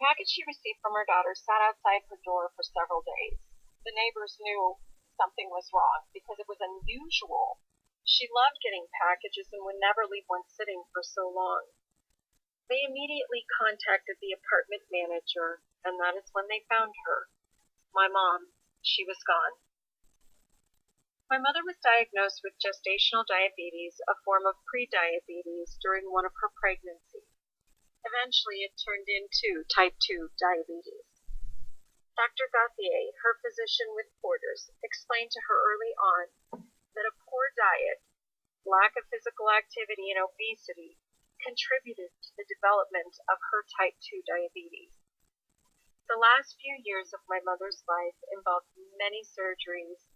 Package she received from her daughter sat outside her door for several days. The neighbors knew something was wrong because it was unusual. She loved getting packages and would never leave one sitting for so long. They immediately contacted the apartment manager, and that is when they found her. My mom. She was gone. My mother was diagnosed with gestational diabetes, a form of prediabetes, during one of her pregnancies. Eventually, it turned into type 2 diabetes. Dr. Gauthier, her physician with Porter's, explained to her early on that a poor diet, lack of physical activity, and obesity contributed to the development of her type 2 diabetes. The last few years of my mother's life involved many surgeries,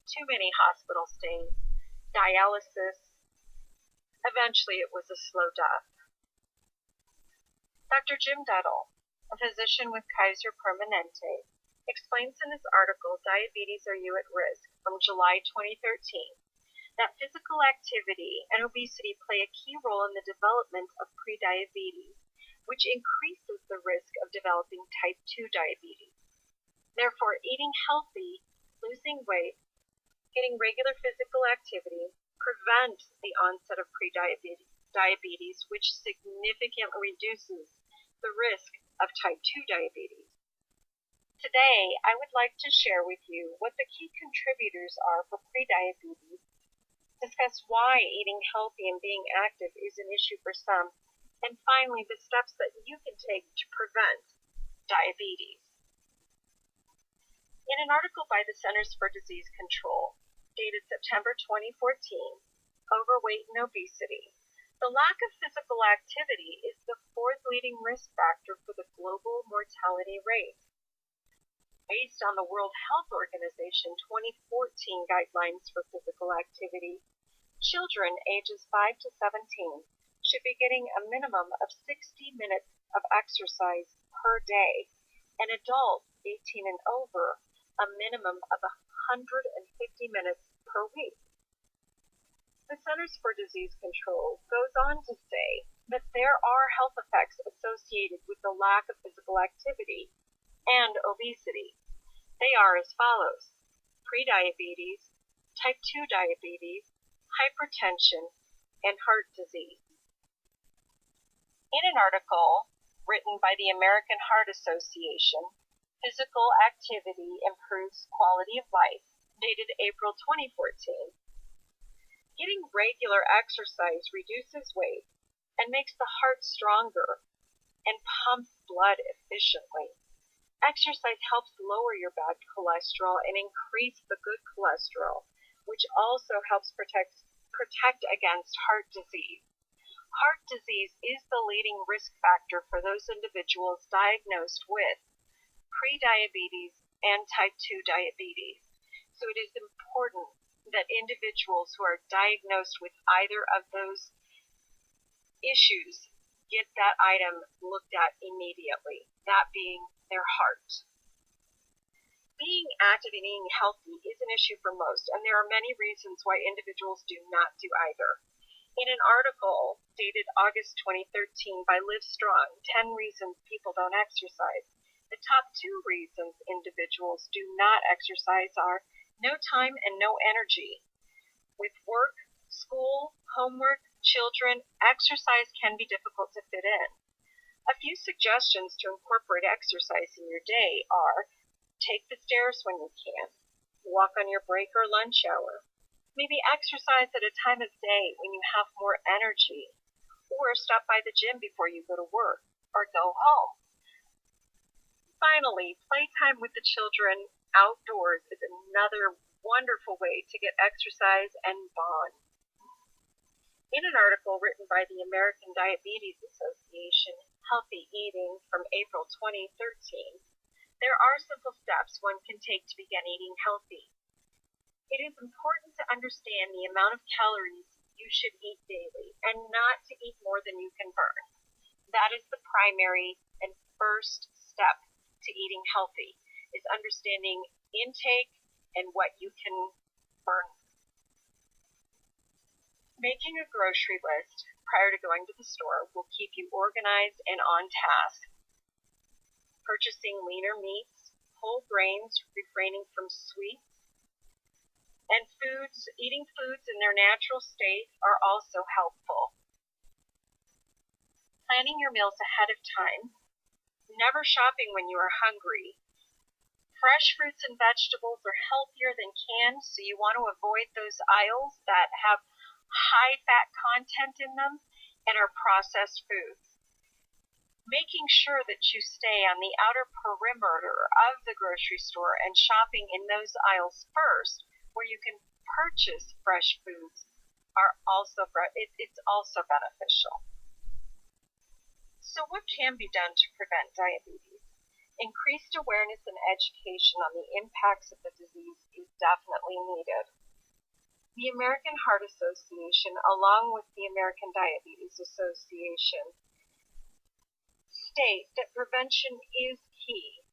too many hospital stays, dialysis. Eventually, it was a slow death. Dr. Jim Duddle, a physician with Kaiser Permanente, explains in his article, Diabetes Are You at Risk, from July 2013, that physical activity and obesity play a key role in the development of prediabetes, which increases the risk of developing type 2 diabetes. Therefore, eating healthy, losing weight, getting regular physical activity prevents the onset of prediabetes, which significantly reduces the risk of type 2 diabetes. Today, I would like to share with you what the key contributors are for prediabetes, discuss why eating healthy and being active is an issue for some, and finally, the steps that you can take to prevent diabetes. In an article by the Centers for Disease Control, dated September 2014, Overweight and Obesity, the lack of physical activity is the fourth leading risk factor for the global mortality rate. Based on the World Health Organization 2014 guidelines for physical activity, children ages 5 to 17 should be getting a minimum of 60 minutes of exercise per day, and adults 18 and over a minimum of 150 minutes per week. The Centers for Disease Control goes on to say that there are health effects associated with the lack of physical activity and obesity. They are as follows: prediabetes, type 2 diabetes, hypertension, and heart disease. In an article written by the American Heart Association, Physical Activity Improves Quality of Life, dated April 2014, getting regular exercise reduces weight and makes the heart stronger and pumps blood efficiently. Exercise helps lower your bad cholesterol and increase the good cholesterol, which also helps protect against heart disease. Heart disease is the leading risk factor for those individuals diagnosed with prediabetes and type 2 diabetes. So it is important that individuals who are diagnosed with either of those issues get that item looked at immediately, that being their heart. Being active and eating healthy is an issue for most, and there are many reasons why individuals do not do either. In an article dated August 2013 by Liv Strong, 10 Reasons People Don't Exercise, the top 2 reasons individuals do not exercise are no time and no energy. With work, school, homework, children, exercise can be difficult to fit in. A few suggestions to incorporate exercise in your day are: take the stairs when you can, walk on your break or lunch hour, maybe exercise at a time of day when you have more energy, or stop by the gym before you go to work, or go home. Finally, playtime with the children outdoors is another wonderful way to get exercise and bond. In an article written by the American Diabetes Association, Healthy Eating, from April 2013, there are simple steps one can take to begin eating healthy. It is important to understand the amount of calories you should eat daily and not to eat more than you can burn. That is the primary and first step to eating healthy, is understanding intake and what you can burn. Making a grocery list prior to going to the store will keep you organized and on task. Purchasing leaner meats, whole grains, refraining from sweets, and eating foods in their natural state are also helpful. Planning your meals ahead of time, never shopping when you are hungry. Fresh fruits and vegetables are healthier than canned, so you want to avoid those aisles that have high fat content in them and are processed foods. Making sure that you stay on the outer perimeter of the grocery store and shopping in those aisles first, where you can purchase fresh foods, it's also beneficial. So what can be done to prevent diabetes? Increased awareness and education on the impacts of the disease is definitely needed. The American Heart Association, along with the American Diabetes Association, state that prevention is key.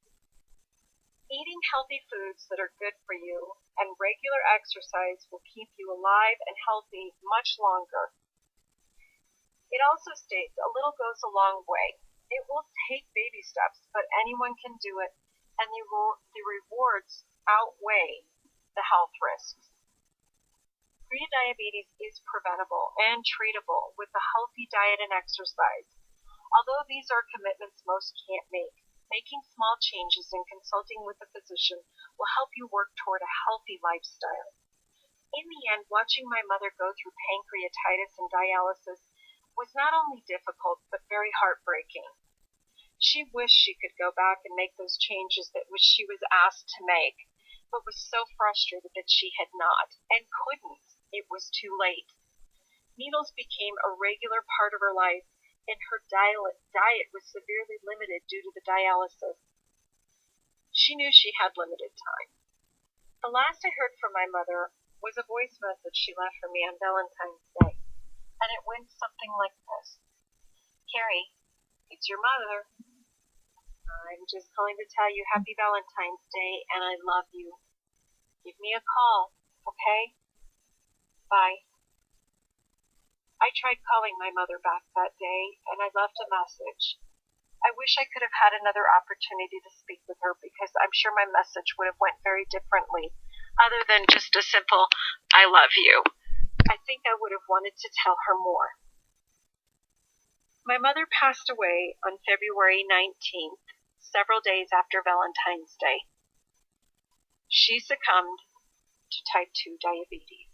Eating healthy foods that are good for you and regular exercise will keep you alive and healthy much longer. It also states a little goes a long way. It will take baby steps, but anyone can do it, and the rewards outweigh the health risks. Prediabetes is preventable and treatable with a healthy diet and exercise. Although these are commitments most can't make, making small changes and consulting with a physician will help you work toward a healthy lifestyle. In the end, watching my mother go through pancreatitis and dialysis was not only difficult, but very heartbreaking. She wished she could go back and make those changes that she was asked to make, but was so frustrated that she had not, and couldn't. It was too late. Needles became a regular part of her life, and her diet was severely limited due to the dialysis. She knew she had limited time. The last I heard from my mother was a voice message she left for me on Valentine's Day, and it went something like this. Carrie, it's your mother. I'm just calling to tell you Happy Valentine's Day, and I love you. Give me a call, okay? Bye. I tried calling my mother back that day, and I left a message. I wish I could have had another opportunity to speak with her, because I'm sure my message would have went very differently, other than just a simple, I love you. I think I would have wanted to tell her more. My mother passed away on February 19th, several days after Valentine's Day. She succumbed to type 2 diabetes.